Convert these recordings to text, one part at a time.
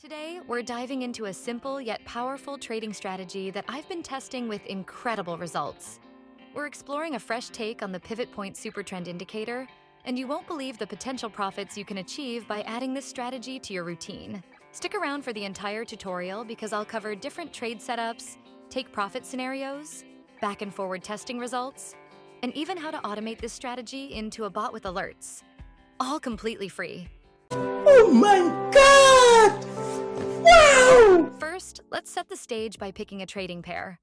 Today, we're diving into a simple yet powerful trading strategy that I've been testing with incredible results. We're exploring a fresh take on the pivot point supertrend indicator, and you won't believe the potential profits you can achieve by adding this strategy to your routine. Stick around for the entire tutorial because I'll cover different trade setups, take profit scenarios, back and forward testing results, and even how to automate this strategy into a bot with alerts. All completely free. Oh my God! Wow! First, let's set the stage by picking a trading pair.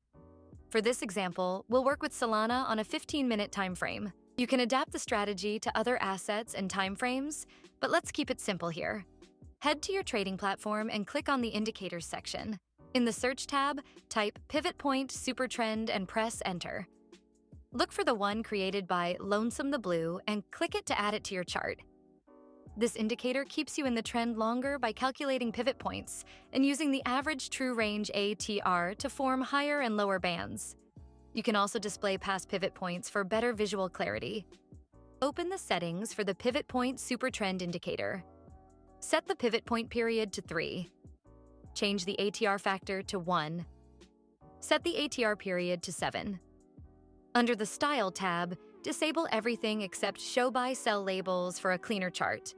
For this example, we'll work with Solana on a 15-minute time frame. You can adapt the strategy to other assets and time frames, but let's keep it simple here. Head to your trading platform and click on the Indicators section. In the Search tab, type Pivot Point Supertrend and press Enter. Look for the one created by Lonesome the Blue and click it to add it to your chart. This indicator keeps you in the trend longer by calculating pivot points and using the average true range ATR to form higher and lower bands. You can also display past pivot points for better visual clarity. Open the settings for the Pivot Point Supertrend indicator. Set the pivot point period to 3. Change the ATR factor to 1. Set the ATR period to 7. Under the Style tab, disable everything except Show Buy Sell labels for a cleaner chart.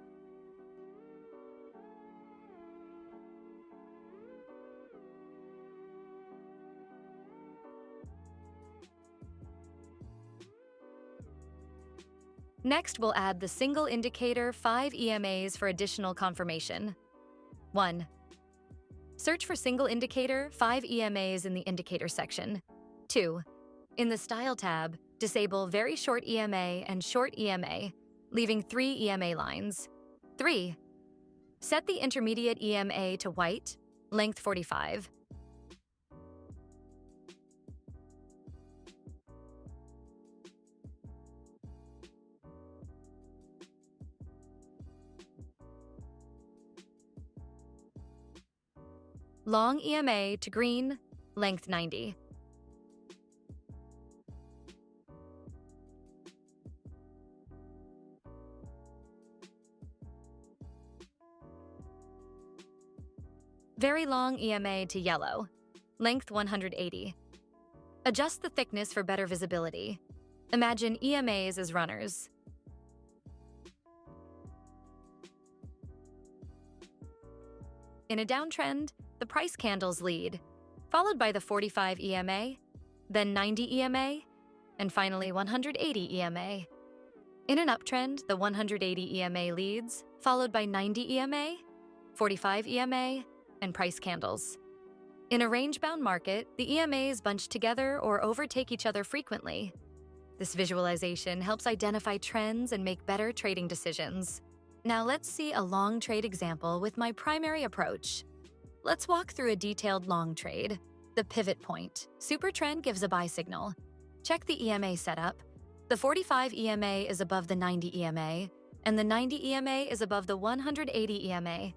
Next, we'll add the single indicator 5 EMAs for additional confirmation. 1. Search for single indicator 5 EMAs in the indicator section. 2. In the Style tab, disable very short EMA and short EMA, leaving 3 EMA lines. 3. Set the intermediate EMA to white, length 45. Long EMA to green, length 90. Very long EMA to yellow, length 180. Adjust the thickness for better visibility. Imagine EMAs as runners. In a downtrend, the price candles lead, followed by the 45 EMA, then 90 EMA, and finally 180 EMA. In an uptrend, the 180 EMA leads, followed by 90 EMA, 45 EMA, and price candles. In a range-bound market, the EMAs bunch together or overtake each other frequently. This visualization helps identify trends and make better trading decisions. Now let's see a long trade example with my primary approach. Let's walk through a detailed long trade. The pivot point. Supertrend gives a buy signal. Check the EMA setup. The 45 EMA is above the 90 EMA, and the 90 EMA is above the 180 EMA,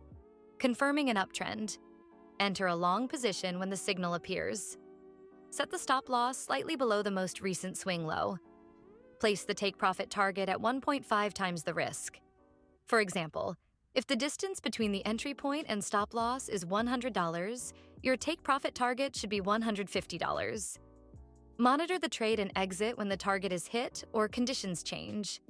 confirming an uptrend. Enter a long position when the signal appears. Set the stop loss slightly below the most recent swing low. Place the take profit target at 1.5 times the risk. For example, if the distance between the entry point and stop loss is $100, your take profit target should be $150. Monitor the trade and exit when the target is hit or conditions change.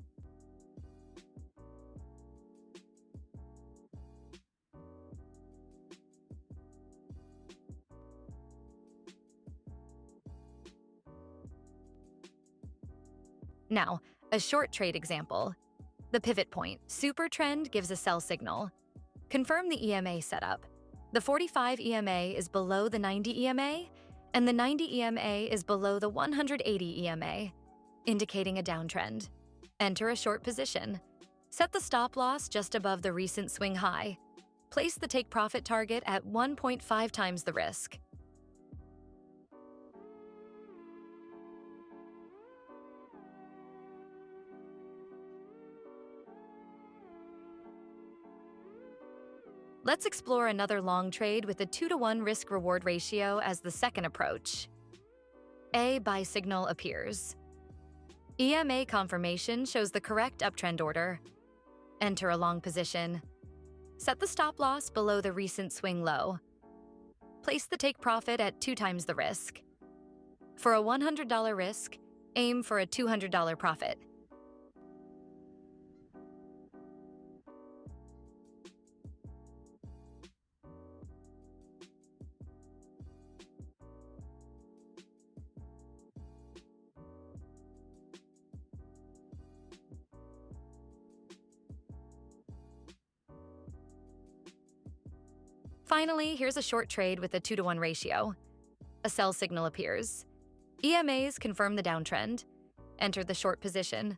Now, a short trade example. The pivot point. Supertrend gives a sell signal. Confirm the EMA setup. The 45 EMA is below the 90 EMA, and the 90 EMA is below the 180 EMA, indicating a downtrend. Enter a short position. Set the stop loss just above the recent swing high. Place the take profit target at 1.5 times the risk. Let's explore another long trade with a 2-to-1 risk-reward ratio as the second approach. A buy signal appears. EMA confirmation shows the correct uptrend order. Enter a long position. Set the stop loss below the recent swing low. Place the take profit at 2 times the risk. For a $100 risk, aim for a $200 profit. Finally, here's a short trade with a 2-to-1 ratio. A sell signal appears. EMAs confirm the downtrend. Enter the short position.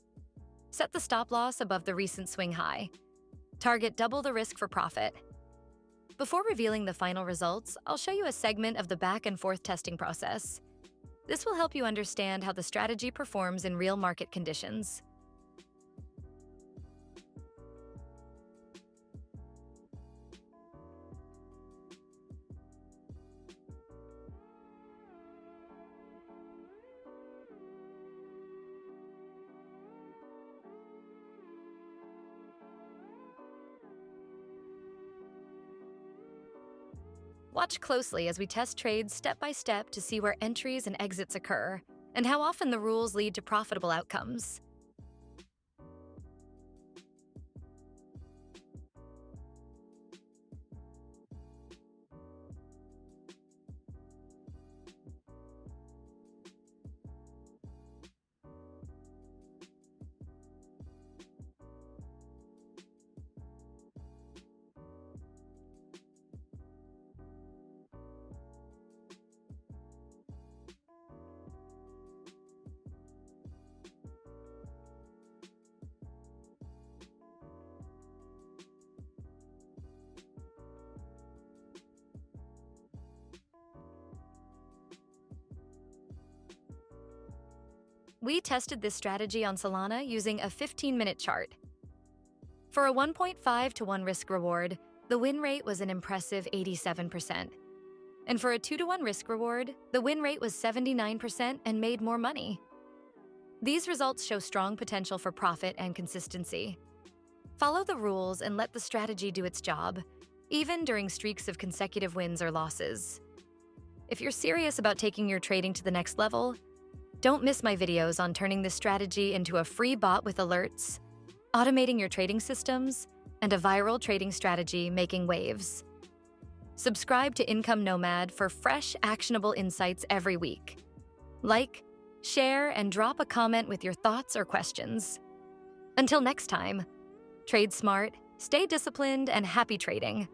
Set the stop loss above the recent swing high. Target double the risk for profit. Before revealing the final results, I'll show you a segment of the back and forth testing process. This will help you understand how the strategy performs in real market conditions. Watch closely as we test trades step by step to see where entries and exits occur, and how often the rules lead to profitable outcomes. We tested this strategy on Solana using a 15-minute chart. For a 1.5 to 1 risk reward, the win rate was an impressive 87%. And for a 2 to 1 risk reward, the win rate was 79% and made more money. These results show strong potential for profit and consistency. Follow the rules and let the strategy do its job, even during streaks of consecutive wins or losses. If you're serious about taking your trading to the next level, don't miss my videos on turning this strategy into a free bot with alerts, automating your trading systems, and a viral trading strategy making waves. Subscribe to Income Nomad for fresh, actionable insights every week. Like, share, and drop a comment with your thoughts or questions. Until next time, trade smart, stay disciplined, and happy trading.